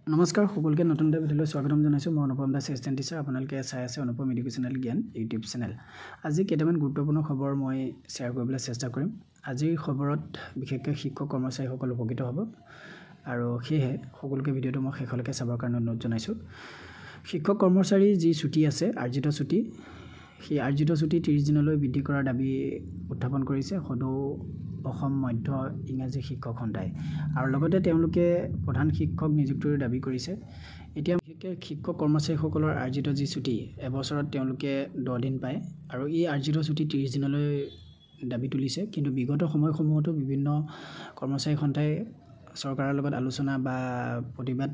নমস্কাৰ সকলোকে নতুন এটা ভিডিঅ'লৈ স্বাগতম জনাইছোঁ মই অনুপম দাস এছিষ্টেণ্ট টিচাৰ আপোনালোকে চাই আছে অনুপম এডুকেশ্যনেল জ্ঞান ইউটিউব চেনেল আজি কেইটামান গুৰুত্বপূৰ্ণ খবৰ মই শ্বেয়াৰ কৰিবলৈ চেষ্টা কৰিম আজিৰ খবৰত বিশেষকৈ শিক্ষক কৰ্মচাৰীসকল উপকৃত হ'ব আৰু সেয়ে সকলোকে ভিডিঅ'টো মই শেষলৈকে চাবৰ কাৰণে অনুৰোধ জনাইছোঁ শিক্ষক কৰ্মচাৰী যি ছুটি আছে আৰ্জিত ছুটি সেই আৰ্জিত ছুটি 30 দিনলৈ বৃদ্ধি কৰাৰ দাবী উত্থাপন কৰিছে সদৌ অসম মধ্য ইংৰাজী শিক্ষক সন্থাই আৰু লগতে তেওঁলোকে প্ৰধান শিক্ষক নিযুক্তিৰ দাবী কৰিছে এতিয়া বিশেষকৈ শিক্ষক কৰ্মচাৰীসকলৰ আৰ্জিত যি ছুটি এবছৰত তেওঁলোকে 10 দিন পায় আৰু এই আৰ্জিত ছুটি 30 দিনলৈ দাবী তুলিছে কিন্তু বিগত সময়সমূহতো বিভিন্ন কৰ্মচাৰী সন্থাই চৰকাৰৰ লগত আলোচনা বা প্ৰতিবাদ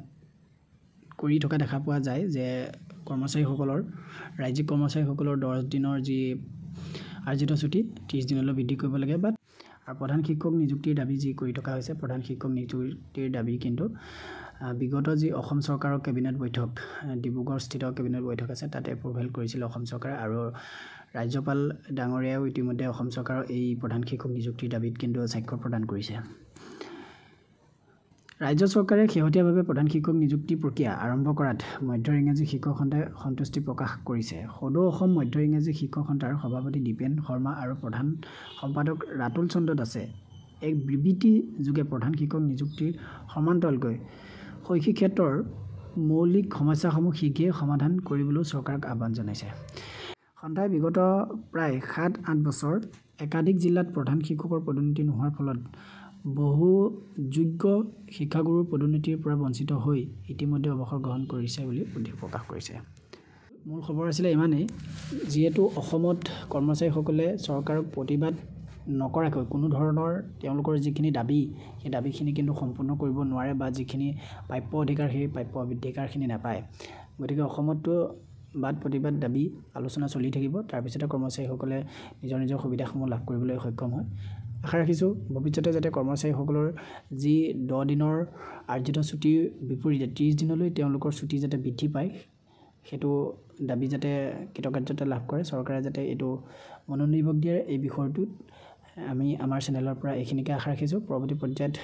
কৰি থকা দেখা পোৱা যায় যে কৰ্মচাৰীসকলৰ ৰাজ্যিক কৰ্মচাৰীসকলৰ 10 দিনৰ যি আৰ্জিত ছুটি 30 দিনলৈ বৃদ্ধি কৰিব লাগে বা আৰু প্ৰধান শিক্ষক নিযুক্তিৰ দাবী যি কৰি থকা হৈছে প্ৰধান শিক্ষক নিযুক্তিৰ দাবী কিন্তু বিগত যি অসম চৰকাৰৰ কেবিনেট বৈঠক ডিব্ৰুগড়স্থিত কেবিনেট বৈঠক আছে তাতে এপ্ৰুভেল কৰিছিল অসম চৰকাৰে আৰু ৰাজ্যপাল ডাঙৰীয়াও ইতিমধ্যে অসম চৰকাৰৰ এই প্ৰধান শিক্ষক নিযুক্তিৰ দাবীত কিন্তু স্বাক্ষৰ প্ৰদান কৰিছে ৰাজ্য চৰকাৰে শেহতীয়াভাৱে প্ৰধান শিক্ষক নিযুক্তি প্ৰক্ৰিয়া আৰম্ভ কৰাত মধ্য ইংৰাজী শিক্ষক সন্থাই সন্তুষ্টি প্ৰকাশ কৰিছে সদৌ অসম মধ্য ইংৰাজী শিক্ষক সন্থাৰ সভাপতি দীপেন শৰ্মা আৰু প্ৰধান সম্পাদক ৰাতুল চন্দ্ৰ দাসে এক বিবৃতি যোগে প্ৰধান শিক্ষক নিযুক্তিৰ সমান্তৰালকৈ শৈক্ষিক ক্ষেত্ৰৰ মৌলিক সমস্যাসমূহ শীঘ্ৰে সমাধান কৰিবলৈ চৰকাৰক আহ্বান জনাইছে সন্থাই বিগত প্ৰায় 7-8 বছৰ একাধিক জিলাত প্ৰধান শিক্ষকৰ পদোন্নতি নোহোৱাৰ ফলত বহু যোগ্য শিক্ষাগুৰুৰ পদোন্নতিৰ পৰা বঞ্চিত হৈ ইতিমধ্যে অৱসৰ গ্ৰহণ কৰিছে বুলি উল্লেখ প্ৰকাশ কৰিছে মূল খবৰ আছিল ইমানেই যিহেতু অসমত কৰ্মচাৰীসকলে চৰকাৰক প্ৰতিবাদ নকৰাকৈ কোনো ধৰণৰ তেওঁলোকৰ যিখিনি দাবী সেই দাবীখিনি কিন্তু সম্পূৰ্ণ কৰিব নোৱাৰে বা যিখিনি প্ৰাপ্য অধিকাৰ সেই প্ৰাপ্য অধিকাৰখিনি নাপায় গতিকে অসমতো বাদ প্ৰতিবাদ দাবী আলোচনা চলি থাকিব তাৰপিছতে কৰ্মচাৰীসকলে নিজৰ নিজৰ সুবিধাসমূহ লাভ কৰিবলৈ সক্ষম হয় আশা ৰাখিছোঁ ভৱিষ্যতে যাতে কৰ্মচাৰীসকলৰ যি 10 দিনৰ আৰ্জিত ছুটিৰ বিপৰীতে 30 দিনলৈ তেওঁলোকৰ ছুটি যাতে বৃদ্ধি পায় সেইটো দাবী যাতে কৃতকাৰ্যতা লাভ কৰে চৰকাৰে যাতে এইটো মনোনিৱেশ দিয়ে এই বিষয়টোত আমি আমাৰ চেনেলৰ পৰা এইখিনিকে আশা ৰাখিছোঁ পৰৱৰ্তী পৰ্যায়ত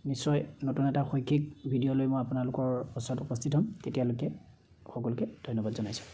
নিশ্চয় নতুন এটা শৈক্ষিক ভিডিঅ' লৈ মই আপোনালোকৰ ওচৰত উপস্থিত হ'ম তেতিয়ালৈকে সকলোকে ধন্যবাদ জনাইছোঁ